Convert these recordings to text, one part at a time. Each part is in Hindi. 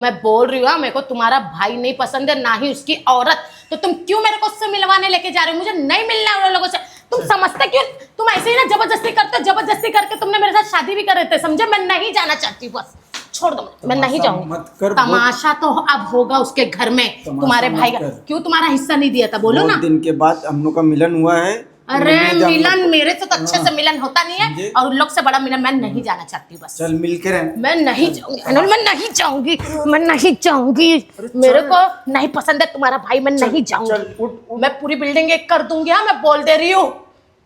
मैं बोल रही हूँ मेरे को तुम्हारा भाई नहीं पसंद है, ना ही उसकी औरत। तो तुम क्यों मेरे को उससे मिलवाने लेके जा रहे हो? मुझे नहीं मिलना है उन लोगों से। तुम समझते क्यों? तुम ऐसे ही ना जबरदस्ती करते हो, जबरदस्ती करके तुमने मेरे साथ शादी भी कर रहे थे, समझे? मैं नहीं जाना चाहती, बस छोड़ दो, मैं नहीं जाऊंगी। तमाशा तो अब होगा उसके घर में, तुम्हारे भाई का। क्यों तुम्हारा हिस्सा नहीं दिया था? बोलो ना। दिन के बाद हम लोग का मिलन हुआ है। अरे मिलन मेरे से तो अच्छे से मिलन होता नहीं है, और उन लोग से बड़ा मिलन मैं नहीं जाना चाहती। बस चल मिल के रह। मैं नहीं जाऊंगी अनल, मैं नहीं जाऊंगी, मैं नहीं जाऊंगी। मेरे को नहीं पसंद है तुम्हारा भाई, मैं नहीं जाऊंगी। मैं पूरी बिल्डिंग एक कर दूंगी। हाँ, मैं बोल दे रही हूँ,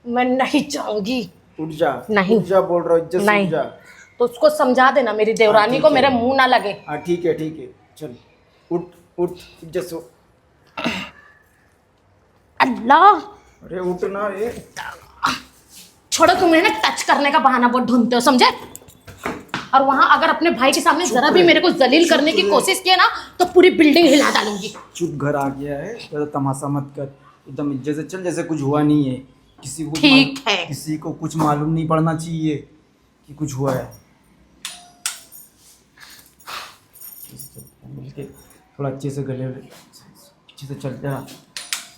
मैं नहीं जाऊंगी। उठ जा, नहीं उठ जा, बोल रहा हूँ, इज्जत से उठ जा। तो उसको समझा देना मेरी देवरानी को, मेरे मुंह ना लगे। हाँ ठीक है, चल उठ उठ, इज्जत से। अल्लाह, अरे उठ ना रे। छोड़ो, तुम्हें ना टच करने का बहाना बहुत ढूंढते हो, समझे? और वहां अगर अपने भाई के सामने जरा भी मेरे को जलील करने की कोशिश किया ना, तो पूरी बिल्डिंग हिला डालूंगी। चुप, घर आ गया है, ज्यादा तमाशा मत कर, एकदम इज्जत से चल, जैसे कुछ हुआ नहीं है। ठीक है। किसी को कुछ मालूम नहीं पड़ना चाहिए कि कुछ हुआ है। मिलके थोड़ा अच्छे से गले, अच्छे से चल जा।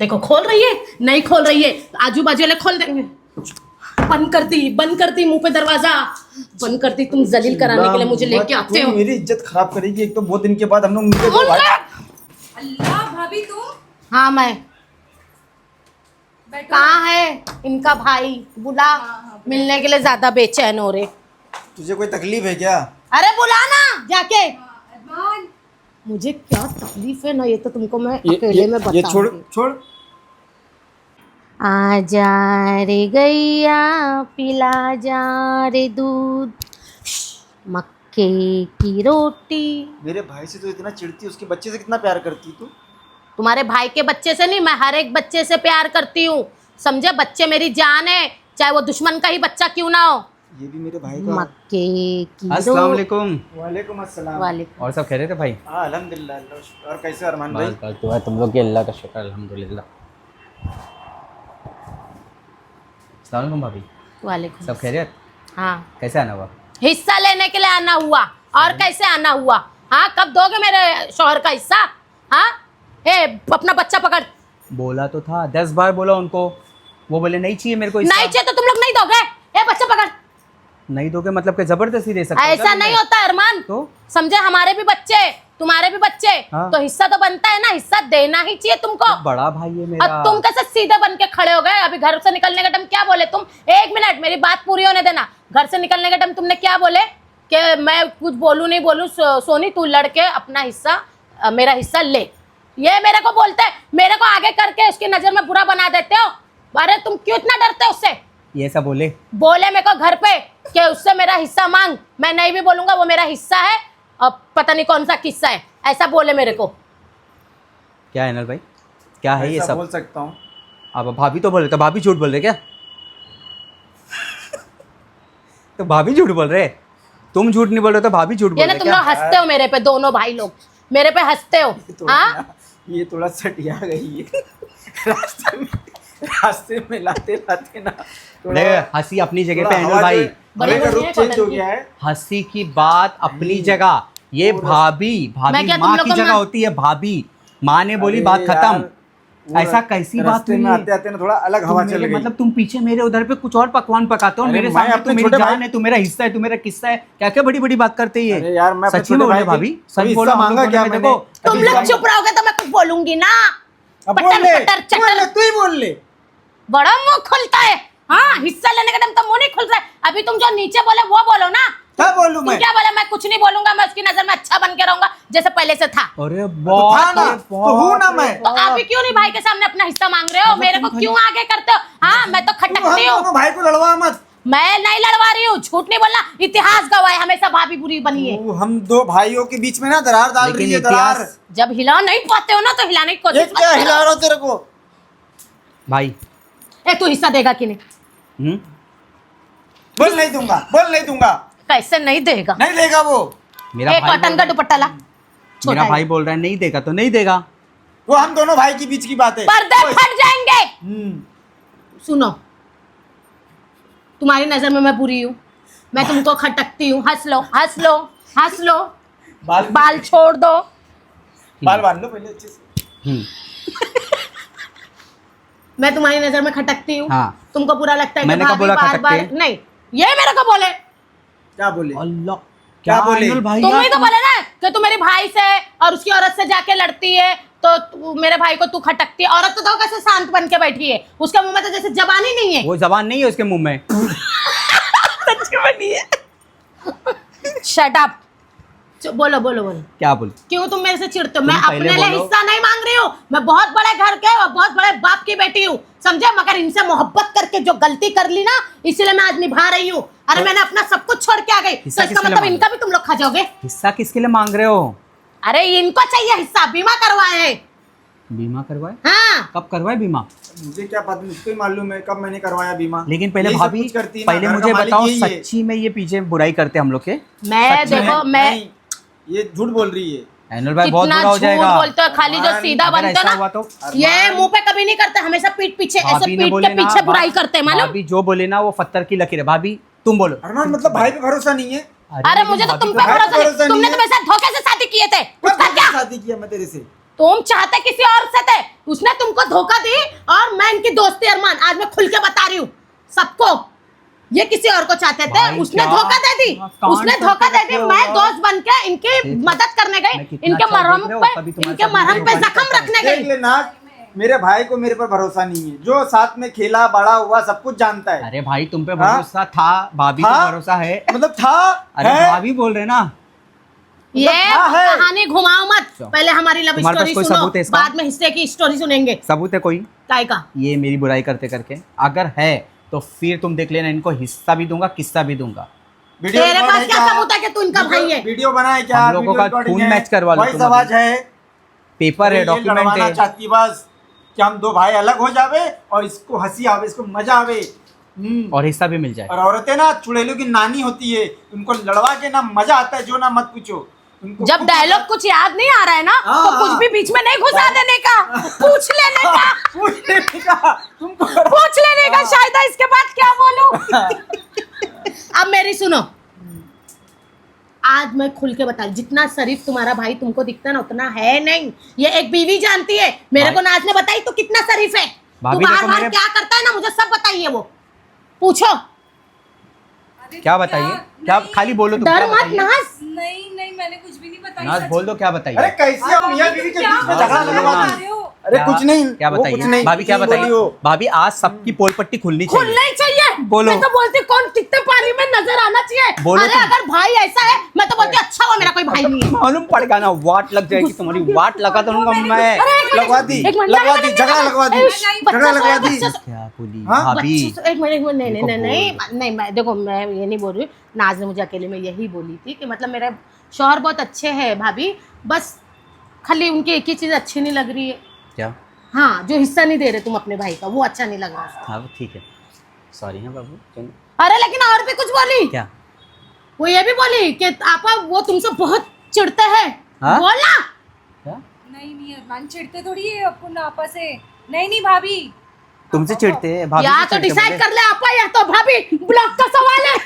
देखो, खोल रही है, नहीं खोल रही है, आजू बाजू वाले खोल देंगे। बंद कर दी मुंह पे दरवाजा, बंद कर दी। तुम जलील कराने के लिए मुझे लेके आते हो। मेरी इज्जत खराब करेगी। एक तो बहुत दिन के बाद हम लोग मिले। अल्लाह भाभी तुम? हाँ मैं। कहाँ है इनका भाई? बुला, मिलने के लिए ज्यादा बेचैन हो रहे। तुझे कोई तकलीफ है क्या? अरे बुला ना जाके। अरमान, मुझे क्या तकलीफ है ना, ये तो तुमको मैं अकेले में बताऊंगी। ये छोड़। आजा रे गैया पिला जा रे दूध, मक्के की रोटी। मेरे भाई से तो इतना चिढ़ती, उसके बच्चे से कितना प्यार करती तू? तुम्हारे भाई के बच्चे से नहीं, मैं हर एक बच्चे से प्यार करती हूँ, समझे? बच्चे मेरी जान है, चाहे वो दुश्मन का ही बच्चा क्यों ना हो। ये भी मेरे भाई का। मक्के की अस्सलाम वालेकुम। वालेकुम अस्सलाम। वालेकुम। और सब कह रहे थे भाई? हाँ अल्हम्दुलिल्लाह, अल्लाह का शुक्र। और कैसे अरमान भाई? बस दुआ तुम लोग की, अल्लाह का शुक्र अल्हम्दुलिल्लाह। अस्सलाम वालेकुम भाभी। वालेकुम। सब खैरियत? हाँ, कैसे आना हुआ? हिस्सा लेने के लिए आना हुआ, और कैसे आना हुआ? हाँ, कब दोगे मेरे शौहर का हिस्सा? हाँ, ए अपना बच्चा पकड़। बोला तो था, 10 बार बोला उनको, वो बोले नहीं चाहिए मेरे को हिस्सा। नहीं चाहिए तो तुम लोग नहीं दोगे। ए बच्चा पकड़। नहीं दोगे मतलब कि जबरदस्ती दे सकते हो? ऐसा नहीं होता अरमान, तो समझे? हमारे भी बच्चे, तुम्हारे भी बच्चे, हाँ। तो हिस्सा तो बनता है ना, हिस्सा देना ही चाहिए तुमको। तो बड़ा भाई है मेरा। अब तुम कैसे सीधे बन के खड़े हो गए? अभी घर से निकलने का टाइम क्या बोले तुम? एक मिनट, मेरी बात पूरी होने देना। घर से निकलने का टाइम तुमने क्या बोले कि मैं कुछ बोलूं नहीं बोलूं? सोनी तू लड़के अपना हिस्सा, मेरा हिस्सा ले। ये मेरे को बोलते हैं, मेरे को आगे करके उसकी नजर में बुरा बना देते हो। अरे तुम क्यों इतना डरते हो उससे? ये सब बोले मेरे को घर पे कि उससे मेरा हिस्सा मांग। मैं नहीं भी बोलूंगा, वो मेरा हिस्सा है, और पता नहीं कौन सा किस्सा है, ऐसा बोले मेरे को। क्या है नल भाई, क्या है ये ऐसा सब? बोल सकता हूँ। अब भाभी तो बोल रहे, तो भाभी झूठ बोल रहे क्या? तो भाभी झूठ बोल रहे, तुम झूठ नहीं बोल रहे तो भाभी झूठ बोल ये ना रहे तुम क्या? लोग हंसते हो मेरे पे, दोनों भाई लोग मेरे पे हंसते हो। हाँ, ये थोड़ा सटिया गई है। रास्ते में लाते ना थोड़ा हंसी अपनी जगह पे थोड़ा है हवा भाई, जो है, बड़ी हवा का बड़ी रुख है चेंज हो कॉटन गया है। हंसी की बात अपनी जगह। ये भाभी मैं क्या तुम माँ लोग की को जगह माँ- होती है। भाभी माँ ने बोली अरे बात यार, खत्म। वो ऐसा कैसी बात रास्ते हुई में है? आते आते ना थोड़ा अलग हवा चल गई। मतलब तुम पीछे मेरे उधर पे कुछ और पकवान पकाते हो, अरे मेरे मैं सामने अपने तू मेरी छोटे जान भाई- है, तू मेरा हिस्सा है, तू मेरा किस्सा है, क्या क्या बड़ी बड़ी बात करते ही अरे है। यार मैं अपने सच्ची में छोटे बोलो भाई भाभी, की- सच अभी बोलो। हिस्सा मांगा क्या मैंने? तुम अभी लोग हिस्सा- चुप रहोगे तो मैं कुछ बोलूंगी ना। अब पटर बोल ले, पटर बोल ले, चटर, तू ही बोल ले। बड़ा मुंह खुलता है। हाँ, हिस्सा लेने का टाइम तो मुंह नहीं खुल रहा है। अभी तुम जो नीचे बोले वो बोलो ना। क्या बोलूं तुम मैं? क्या बोले? मैं कुछ नहीं बोलूंगा, मैं उसकी नजर में अच्छा बन के रहूंगा जैसे पहले से था। अरे तो था ना, तो हूं ना मैं। तो आप भी क्यों नहीं भाई के सामने अपना हिस्सा मांग रहे हो? मेरे को क्यों आगे करते हो? हाँ, मैं तो तू हम खटकती हूँ। दोनों भाई को लड़वा मत। मैं नहीं लड़वा रही हूँ, झूठ नहीं बोलना। इतिहास गवाह है, हमेशा भाभी बुरी बनी है। तू हम दो भाइयों के बीच में ना दरार डाल लेकिन रही है, दरार। इतिहास- जब हिला नहीं पाते हो ना तो हिलाने की ये कोशिश मत क्या हिला करो। रहा हो तेरे को? भाई ए तू हिस्सा देगा कि नहीं? बोल नहीं दूंगा, बोल नहीं दूंगा। कैसे नहीं देगा? नहीं देगा वो। मेरा ए भाई कॉटन का दुपट्टा ला। छोटा मेरा है। भाई बोल रहा है नहीं देगा तो नहीं देगा। वो हम दोनों भाई के बीच की बात है। पर्दे फट जाएंगे। सुनो, तुम्हारी नजर में मैं बुरी हूँ, मैं तुमको खटकती हूँ। हंस लो, हंस लो, हंस लो। बाल छोड़ दो। बाल बांध लो पहले अच्छे से। हम्म, मैं तुम्हारी नजर में खटकती हूँ? हाँ। तुमको बुरा लगता है कि मैंने कब भाभी बोला बार खटकती बार है? नहीं, ये मेरे को बोले। क्या बोले? अल्लाह क्या बोले? आइनुल भाई तुम यार, ही तो बोले ना कि तू मेरे भाई से और उसकी औरत से जाके लड़ती है, तो मेरे भाई को तू खटकती है। औरत तो देखो कैसे शांत बन के बैठी है, उसके मुंह में तो जैसे जबान ही नहीं है। वो जबान नहीं है उसके मुंह में। सच में नहीं है। Shut up. बोलो बोलो बोलो, क्या बोल? क्यों तुम मेरे से चिढ़ते हो? तुम मैं पहले अपने लिए बोलो। हिस्सा नहीं मांग रही हूँ, मैं बहुत बड़े घर के और बहुत बड़े बाप की बेटी हूँ, समझे? मगर इनसे मोहब्बत करके जो गलती कर ली ना, इसलिए मैं आज निभा रही हूँ। अरे मैंने अपना सब कुछ छोड़ के आ गई, तो हिस्सा इसका किसके लिए मतलब मांग इनका भी तुम लोग खा जाओगे। हिस्सा किसके लिए मांग रहे हो? अरे इनको चाहिए हिस्सा, बीमा करवाए हैं। बीमा करवाए? हाँ, कब करवाए बीमा? मुझे क्या पता, मुझको ही मालूम है कब मैंने करवाया बीमा। लेकिन पहले यही सब भाभी कुछ करती है ना, पहले घर का मुझे मालिक बताओ, यही है। सच्ची में ये पीछे बुराई करते हम लोग के? मैं सच में? देखो मैं नहीं, ये झूठ बोल रही है। आइनुल भाई बहुत कितना बुरा हो झूठ जाएगा। बोलते हो, खाली जो सीधा अगर बनते ऐसा हो हुआ ना, तो ये मुंह पे कभी नहीं करते, हमेशा पीठ पीछे ऐसे भाभी ने पीठ बोले के ना, पीछे बुराई करते हैं, मालूम? भाभी जो बोले ना वो पत्थर की लकीर है। भाभी तुम बोलो। अरमान मतलब भाई पे भरोसा नहीं है? अरे लेकिन मुझे तो भाभी तुम को- पे भाई भरोसा भरोसा नहीं, तुमने नहीं तो मेरे साथ धोखे से शादी किए थे। कब उसका क्या? शादी किया मैं तेरे से? तुम चाहते किसी और से थे, उसने तुमको धोखा दी और मैं इनकी दोस्ती। अरमान आज मैं खुल के बता रही हूँ सबको, ये किसी और को चाहते थे, भाई उसने क्या? धोखा दे दी, कांड उसने करके धोखा दे रखे दी। हो मैं यार। दोस्त बन के इनकी देखो, मदद करने मैं गई, कितना इनके अच्छा मरहम देख रहे हो, पे कभी तुम्हारे इनके साथ मरहम पे धोखा नहीं जख्म करता। रखने देख गई। ले नाज, मेरे भाई को मेरे पर भरोसा नहीं है। जो साथ में खेला बड़ा हुआ सब कुछ जानता है। अरे भाई तुम पे हाँ? भरोसा था, भाभी को था? भरोसा है। मतलब था अरे है? भाभी बोल रहे ना। ये हाँ है। कहानी घुमाओ मत, पहले हमारी लव तुम्हारे पास स्टोरी कोई सुनो, सबूत है इसका? बाद में हिस्से की स्टोरी सुनेंगे। सबूत है कोई काय का? ये मेरी बुराई करते करके? अगर है तो फिर तुम देख लेना, इनको हिस्सा भी दूंगा, किस्सा भी दूंगा। वीडियो तेरे रिकॉर्ड पास है क्या सबूत है कि तू इनका भाई है? वीडियो बनाए क्या? हम लोगों वीडियो का रिकॉर्डिंग खून है, मैच करवा लो वॉइस तुम आवाज अभी। है। पेपर है, ये डॉक्यूमेंट लड़वाना है। चाहती बस कि हम दो भाई अलग हो जावे और इसको हंसी आवे, इसको मजा आवे। और हिस्सा भी मिल जाए। और औरतें ना चुड़ैलों की नानी होती है, उनको लड़वा के ना मजा आता है, जो ना मत पूछो। उनको जब खूब डायलॉग कुछ याद नहीं आ रहा है ना, हाँ, तो कुछ हाँ। भी बीच में नहीं घुसा देने का, पूछ लेने का। पूछ लेने का तुमको। पूछ लेने का, शायद इसके बाद क्या बोलूं। अब मेरी सुनो, आज मैं खुल के बता, जितना शरीफ तुम्हारा भाई तुमको दिखता है ना, उतना है नहीं। ये एक बीवी जानती है, मेरे को नाज ने बताई तो कितना शरीफ है। तू भाभी बार देखो बार मेरे- क्या करता है ना, मुझे सब बताइए, वो पूछो। अरे क्या तो बताइए? क्या नहीं, खाली बोलो तुम? डर क्या मत बताइए? नाज। नहीं नहीं, मैंने कुछ भी नहीं बताया। नाज सच बोल दो, में। क्या बताइए? अरे कैसे हम मियां बीवी के बीच में झगड़ा लगवा बोलो ना। दी? अरे कुछ नहीं, क्या वो कुछ बताइए नहीं, भाभी? क्या नहीं बताइए बोली वो। भाभी? आज सबकी पोल पट्टी खुलनी चाहिए। खुलना ही चाहिए। बोलो। मैं तो बोलती कौन कितने पानी में नजर आना चाहिए। बोलो अरे तुम। अगर भाई ऐसा है, मैं तो बोलती अच्छा हुआ मेरा कोई भाई नहीं है। मालूम पड़ेगा ना, वाट लग जाएगी तुम्हारी। वाट लगा दूंगा मैं। अरे एक मिनट, लगवा दी, एक मिनट, लगवा नहीं, दी, नहीं, झगड़ा नहीं, लगवा दी, नहीं, झगड़ा बच्चा लगवा सो- दी। बच्चा सो- क्या बोली हाँ? भाभी? बच्चे से- एक मिनट नहीं नहीं देखो नहीं नहीं नहीं, मैं देखो मैं ये नहीं बोल रही हूँ। नाज ने मुझे अकेले में यही बोली थी कि मतलब मेरे शौहर बहुत अच्छे हैं भाभी, बस खाली उनकी एक ही चीज़ अच्छी नहीं लग रही है। क्या? हाँ, जो हिस्सा नहीं दे रहे तुम अपने भाई का, वो अच्छा नहीं लग रहा उसको। हाँ ठीक है, सॉरी है बाबू। चलो। अरे लेकिन और भी कुछ बोली, क्या? वो ये भी बोली कि आपा वो तुमसे बहुत चिढ़ते हैं। हाँ? बोला क्या? नहीं नहीं, अरमान चिढ़ते थोड़ी है अपन आपा से। नहीं नहीं भाभी, तुमसे चिढ़ते हैं भाभी? या से तो चिढ़ते डिसाइड बोले? कर ले आपा, या तो भाभी। ब्लॉक का सवाल है।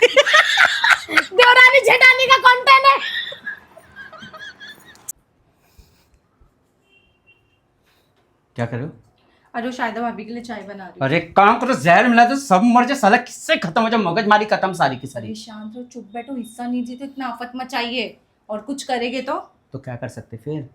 देवरानी जेठानी का कंटेंट है। क्या कर रहे हो? अरे शायद भाभी के लिए चाय बना रही हूँ। अरे काम करो, जहर मिला दो, सब मर जाए साला। किससे खत्म हो जाए, मगजमारी खत्म सारी की सारी। अरे शांत रहो, चुप बैठो, हिस्सा नहीं जीते इतना आफत मचाइए। और कुछ करेंगे तो क्या कर सकते फिर?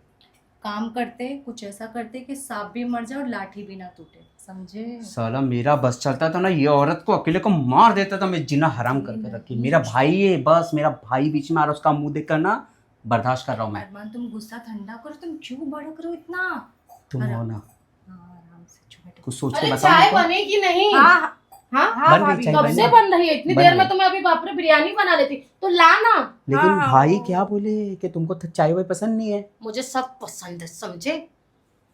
काम करते, कुछ ऐसा करते कि सांप भी मर जाए और लाठी भी ना टूटे, समझे? साला मेरा बस चलता था ना, ये औरत को अकेले को मार देता था मैं, जीना हराम करके रखी। मेरा भाई है, बस मेरा भाई बीच में आ रहा, उसका मुंह देख कर ना बर्दाश्त कर रहा हूँ मैं। अरमान तुम गुस्सा ठंडा करो, तुम क्यों भड़क रहे हो इतना? तुम हो ना, हाँ, आराम से चुप बैठो। कुछ सोच के अरे बताओ चाय मेरे को। बनी कि नहीं? हाँ हाँ, हाँ बन रही भाभी, चाय, कब बन से रही। बन रही है? इतनी बन देर में रही। तो मैं अभी बाप रे बिरयानी बना लेती। तो ला ना। लेकिन हाँ, भाई हाँ। क्या बोले कि तुमको चाय वाय पसंद नहीं है? मुझे सब पसंद है, समझे?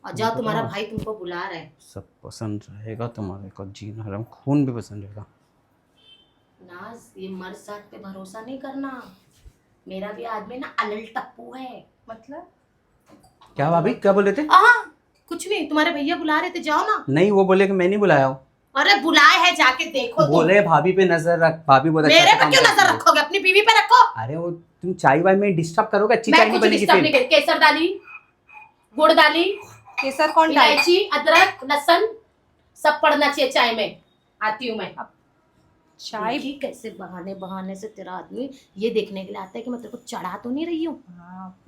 और जाओ, तुम्हारा भाई तुमको बुला रहा है। सब पसंद रहेगा तुम्हारे को, जीना हराम, खून भी पसंद रहेगा। नाज, ये मर्द साथ पे भरोसा नहीं करना। मेरा भी आदमी ना अलल टप्पू है। मतलब क्या भाभी, क्या बोल रहे थे? हाँ, कुछ नहीं, तुम्हारे भैया बुला रहे थे, जाओ ना। नहीं, वो बोले कि मैं नहीं बुलाया हूँ। अरे बुलाए है, जाके देखो तुम। बोले भाभी पे नजर रख, भाभी बहुत अच्छा मेरे से पे काम क्यों करती नजर है। रखोगे? अपनी बीवी पे रखो। अरे वो तुम चाय वाय में डिस्टर्ब करोगे, अच्छी चाय मैं नहीं कुछ बनेगी डिस्टर्ब फिर। नहीं करी। केसर डाली, गुड़ डाली, केसर कौन डाले? इलायची, अदरक, लहसुन सब पड़ना चाहिए चाय में। आती हूँ मैं। चाय देखी कैसे बहाने बहाने से तेरा आदमी ये देखने के लिए आता है कि मैं तेरे को चढ़ा तो नहीं रही हूँ।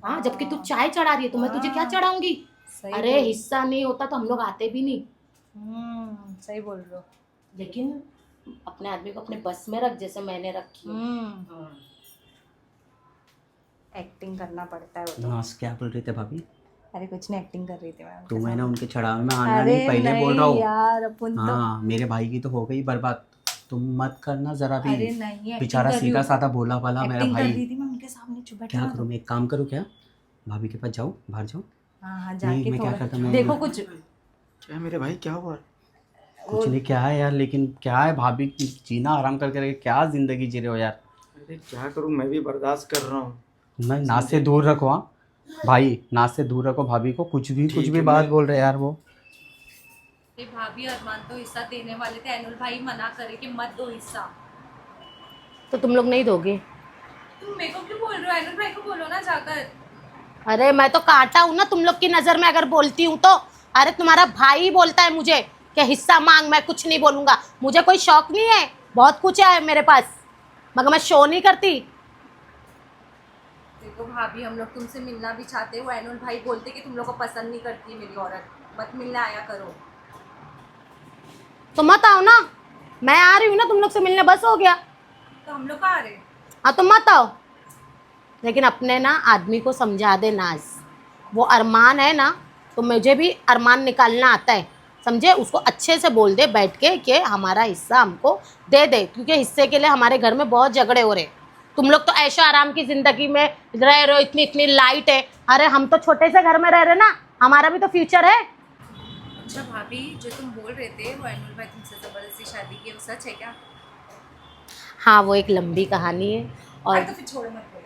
हाँ, जबकि तू चाय चढ़ा रही है तो मैं तुझे क्या चढ़ाऊंगी? सही अरे बोल- हिस्सा नहीं होता तो हम लोग आते भी नहीं। सही बोल रहे हो। लेकिन अपने आदमी को अपने बस में रख, जैसे मैंने रखी है। एक्टिंग करना पड़ता है वो तो। हाँ, क्या बोल रहे थे भाभी? अरे कुछ नहीं, एक्टिंग कर रही थी मैं। तुम है ना उनके चढ़ावे में आना अरे नहीं, पहले बोल रहा हूँ। यार अपन तो हाँ, मेरे भाई की तो हो गई बर्बाद, तुम मत करना जरा भी। अरे नहीं, acting बेचारा कर रही सीधा हूँ। साधा भोला भाला मेरा एक्टिंग कर भाई। रही थी मैं उनके सामने, चुप बैठो क्या ना करूँ तुम। मैं, एक काम करूँ क्या, भाभी के पास जाऊँ, बाहर जाऊँ? हाँ नहीं, जाके मैं क्या थोड़ा करता, मैं देखो कुछ। क्या मेरे भाई, क्या हुआ? कुछ नहीं, क्या है यार, लेकिन क्या है, भाभी की जीना आराम करके रखे, क्या जिंदगी जी रहे हो यार। अरे क्या करूँ, मैं भी बर्दाश्त कर रहा हूँ। मैं नाक से दूर रखो, हाँ भाई, नाक से दूर रखो भाभी को, कुछ भी बात बोल रहे यार वो। भाभी अरमान तो हिस्सा देने वाले थे, एनुल भाई मना करे कि मत दो हिस्सा। तो तुम लोग नहीं दोगे? तुम मेरे को क्यों बोल रहे हो? एनुल भाई को बोलो ना जाकर। अरे मैं तो कांटा हूं ना तुम लोग की नजर में अगर बोलती हूँ तो। अरे तुम्हारा भाई बोलता है मुझे कि हिस्सा मांग, मैं कुछ नहीं बोलूंगा। मुझे कोई शौक नहीं है, बहुत कुछ है मेरे पास, मगर मैं शो नहीं करती। देखो भाभी, हम लोग तुमसे मिलना भी चाहते हो, एनुल भाई बोलते कि तुम लोग को पसंद नहीं करती है मेरी औरत, मत मिलने आया करो। तो मत आओ ना, मैं आ रही हूँ ना तुम लोग से मिलने, बस हो गया। तो हम लोग कहाँ आ रहे? हाँ तो मत आओ। लेकिन अपने ना आदमी को समझा दे नाज, वो अरमान है ना, तो मुझे भी अरमान निकालना आता है, समझे? उसको अच्छे से बोल दे बैठ के कि हमारा हिस्सा हमको दे दे, क्योंकि हिस्से के लिए हमारे घर में बहुत झगड़े हो रहे। तुम लोग तो ऐशो आराम की ज़िंदगी में रह रहे हो, इतनी इतनी लाइट है। अरे हम तो छोटे से घर में रह रहे ना, हमारा भी तो फ्यूचर है। अच्छा भाभी, जो तुम बोल रहे थे वो एनुल भाई तुमसे ज़बरदस्ती शादी की, वो सच है क्या? हाँ, वो एक लंबी कहानी है। और तो फिर छोड़ो, मत बोलो।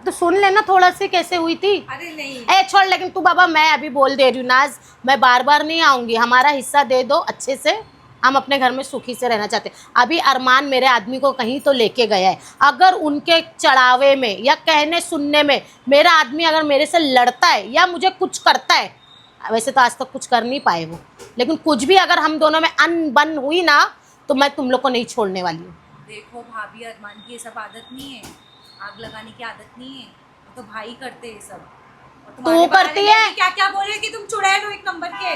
तो सुन लेना थोड़ा सी कैसे हुई थी। अरे नहीं। ए छोड़, लेकिन तू बाबा, मैं अभी बोल दे रही हूँ नाज, मैं बार बार नहीं आऊँगी। हमारा हिस्सा दे दो अच्छे से, हम अपने घर में सुखी से रहना चाहते हैं। अभी अरमान मेरे आदमी को कहीं तो लेके गया है, अगर उनके चढ़ावे में या कहने सुनने में मेरा आदमी अगर मेरे से लड़ता है या मुझे कुछ करता है, वैसे तो आज तक कुछ कर नहीं पाए वो, लेकिन कुछ भी अगर हम दोनों में अनबन हुई ना, तो मैं तुम लोग को नहीं छोड़ने वाली हूँ। देखो भाभी, अरमान की ये सब आदत नहीं है, आग लगाने की आदत नहीं है, वो तो भाई करते हैं सब। और तुम्हारे बारे करती में है? भी क्या क्या बोले कि तुम चुड़ैल हो एक नंबर के।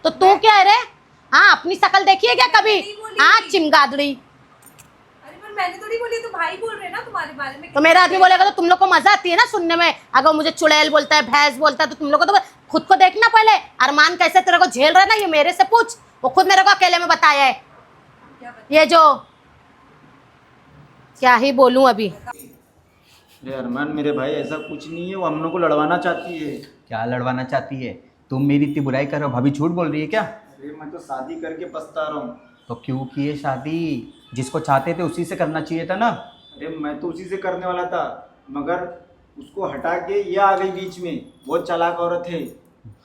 तो तू क्या है रे? हाँ, अपनी शकल देखी है क्या कभी? नहीं बोली। हाँ, चिमगादड़ी। अरे पर मैंने थोड़ी बोली, तो भाई बोल रहे हैं ना तुम्हारे बारे में। तो मेरा आदमी बोलेगा तो तुम लोग को मजा आती है ना सुनने में। अगर मुझे चुड़ैल बोलता है, भैंस बोलता है, तो तुम लोग को तो खुद को देखना पहले। अरमान कैसे तेरे को झेल रहा है ना, ये मेरे से पूछ, वो खुद मेरे को अकेले में बताया है। क्या ये जो क्या ही बोलूं अभी। अरे अरमान, मेरे भाई ऐसा कुछ नहीं है, वो हम लोग को लड़वाना चाहती है। क्या लड़वाना चाहती है? तुम मेरी इतनी बुराई कर रहे हो, भाभी झूठ बोल रही है क्या? अरे मैं तो शादी करके पछता रहा हूँ। तो क्यों किए शादी? जिसको चाहते थे उसी से करना चाहिए था ना। अरे मैं तो उसी से करने वाला था, मगर उसको हटा के ये आ गई बीच में, बहुत चालाक औरत है।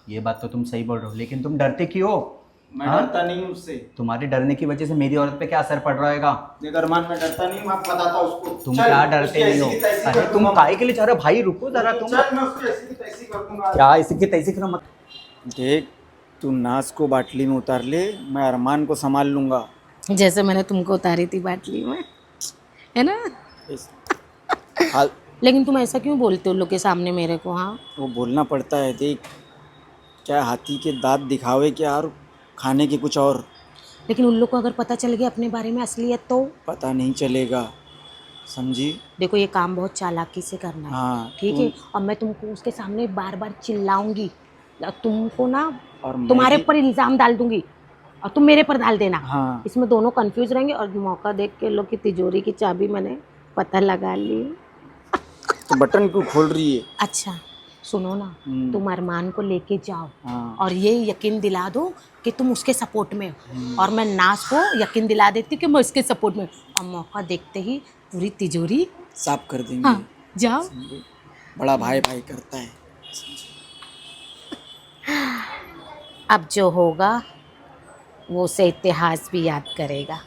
ये बात तो तुम सही बोल रहे हो, लेकिन तुम डरते क्यों हो? मैं हाँ? डरता नहीं हूँ उससे। तुम्हारे डरने की वजह से मेरी औरत पे क्या असर पड़ रहा है? देख अरमान, मैं डरता नहीं हूँ, मैं बताता उसको। तुम चल, क्या उसकी डरते नहीं हो? ऐसी की तैसी अरे कर तुम दूंगा। काहे के लिए चाह रहे हो? भाई रुको जरा, तुम चल, मैं उसकी ऐसी की तैसी कर दूंगा। क्या इसी की तैसी करो मत। देख, तू नाज को बाटली में उतार ले, मैं अरमान को संभाल लूंगा। जैसे मैंने तुमको उतारी थी बाटली में, है ना? हाल लेकिन तुम ऐसा क्यों बोलते हो लोग के सामने मेरे को? हाँ, वो बोलना पड़ता है। देख, क्या हाथी के दांत दिखावे क्या और खाने के कुछ और। लेकिन उन लोग को अगर पता चल गया अपने बारे में असलियत तो? पता नहीं चलेगा, समझी? देखो, ये काम बहुत चालाकी से करना है। हाँ, ठीक है, और मैं तुमको उसके सामने बार बार चिल्लाऊंगी, तुमको ना और मैं तुम्हारे भी- ऊपर इल्जाम डाल दूंगी और तुम मेरे पर डाल देना। हाँ, इसमें दोनों कंफ्यूज रहेंगे। और मौका देख के लोग की तिजोरी की चाबी मैंने पता लगा ली। तो बटन क्यों खोल रही है? अच्छा सुनो ना, तुम अरमान को लेके जाओ हाँ, और ये यकीन दिला दो कि तुम उसके सपोर्ट में हो, और मैं नाज को यकीन दिला देती हूँ कि मैं उसके सपोर्ट में हूँ। और मौका देखते ही पूरी तिजोरी साफ कर देंगे। हाँ, जाओ। बड़ा भाई भाई करता है। अब जो होगा वो उसे इतिहास भी याद करेगा।